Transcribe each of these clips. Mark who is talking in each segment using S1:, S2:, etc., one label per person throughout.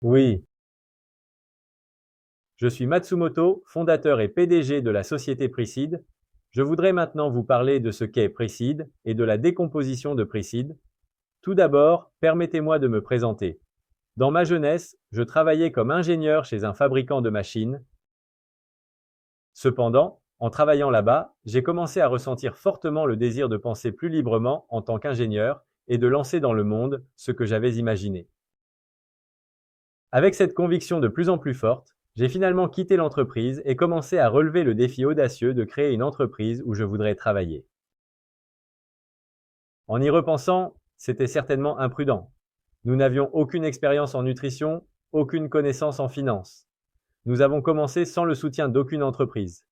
S1: Oui, je suis Matsumoto, fondateur et PDG de la société Precide. Je voudrais maintenant vous parler de ce qu'est Precide et de la décomposition de Precide. Tout d'abord, permettez-moi de me présenter. Dans ma jeunesse, je travaillais comme ingénieur chez un fabricant de machines. Cependant, en travaillant là-bas, j'ai commencé à ressentir fortement le désir de penser plus librement en tant qu'ingénieur et de lancer dans le monde ce que j'avais imaginé. Avec cette conviction de plus en plus forte, j'ai finalement quitté l'entreprise et commencé à relever le défi audacieux de créer une entreprise où je voudrais travailler. En y repensant, c'était certainement imprudent. Nous n'avions aucune expérience en nutrition, aucune connaissance en finance. Nous avons commencé sans le soutien d'aucune entreprise.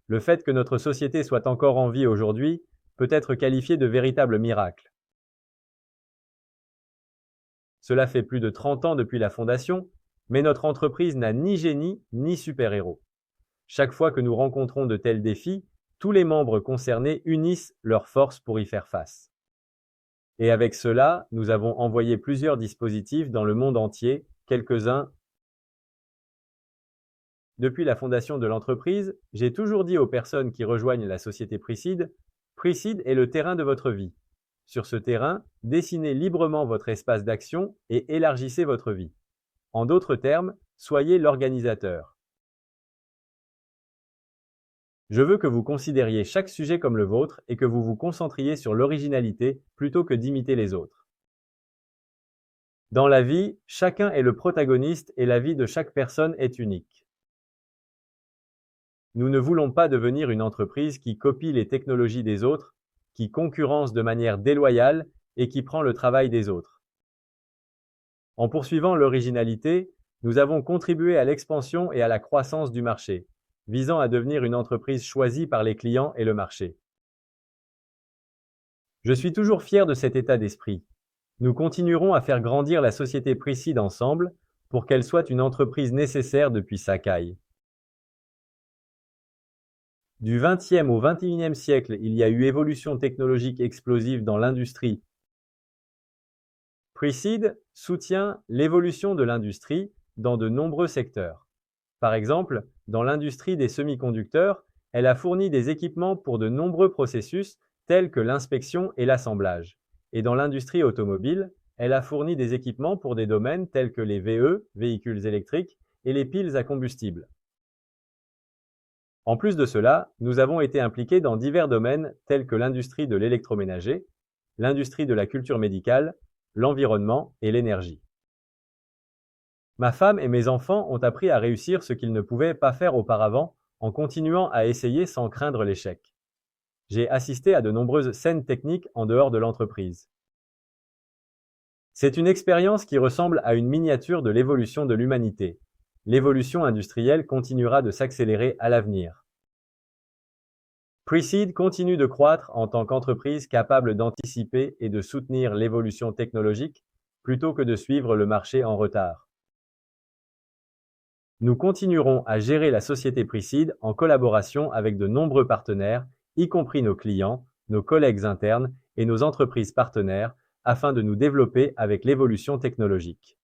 S1: Le fait que notre société soit encore en vie aujourd'hui peut être qualifié de véritable miracle. Cela fait plus de 30 ans depuis la fondation, mais notre entreprise n'a ni génie ni super-héros. Chaque fois que nous rencontrons de tels défis, tous les membres concernés unissent leurs forces pour y faire face. Et avec cela, nous avons envoyé plusieurs dispositifs dans le monde entier, quelques-uns. Depuis la fondation de l'entreprise, j'ai toujours dit aux personnes qui rejoignent la société Precide, Precide est le terrain de votre vie. Sur ce terrain, dessinez librement votre espace d'action et élargissez votre vie. En d'autres termes, soyez l'organisateur. Je veux que vous considériez chaque sujet comme le vôtre et que vous vous concentriez sur l'originalité plutôt que d'imiter les autres. Dans la vie, chacun est le protagoniste et la vie de chaque personne est unique. Nous ne voulons pas devenir une entreprise qui copie les technologies des autres, qui concurrence de manière déloyale et qui prend le travail des autres. En poursuivant l'originalité, nous avons contribué à l'expansion et à la croissance du marché, visant à devenir une entreprise choisie par les clients et le marché. Je suis toujours fier de cet état d'esprit. Nous continuerons à faire grandir la société Precide ensemble pour qu'elle soit une entreprise nécessaire depuis Sakai. Du XXe au XXIe siècle, il y a eu évolution technologique explosive dans l'industrie. Precide soutient l'évolution de l'industrie dans de nombreux secteurs. Par exemple, dans l'industrie des semi-conducteurs, elle a fourni des équipements pour de nombreux processus tels que l'inspection et l'assemblage. Et dans l'industrie automobile, elle a fourni des équipements pour des domaines tels que les VE, véhicules électriques, et les piles à combustible. En plus de cela, nous avons été impliqués dans divers domaines tels que l'industrie de l'électroménager, l'industrie de la culture médicale, l'environnement et l'énergie. Ma femme et mes enfants ont appris à réussir ce qu'ils ne pouvaient pas faire auparavant en continuant à essayer sans craindre l'échec. J'ai assisté à de nombreuses scènes techniques en dehors de l'entreprise. C'est une expérience qui ressemble à une miniature de l'évolution de l'humanité. L'évolution industrielle continuera de s'accélérer à l'avenir. Precide continue de croître en tant qu'entreprise capable d'anticiper et de soutenir l'évolution technologique plutôt que de suivre le marché en retard. Nous continuerons à gérer la société Precide en collaboration avec de nombreux partenaires, y compris nos clients, nos collègues internes et nos entreprises partenaires, afin de nous développer avec l'évolution technologique.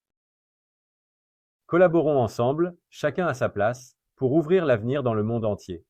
S1: Collaborons ensemble, chacun à sa place, pour ouvrir l'avenir dans le monde entier.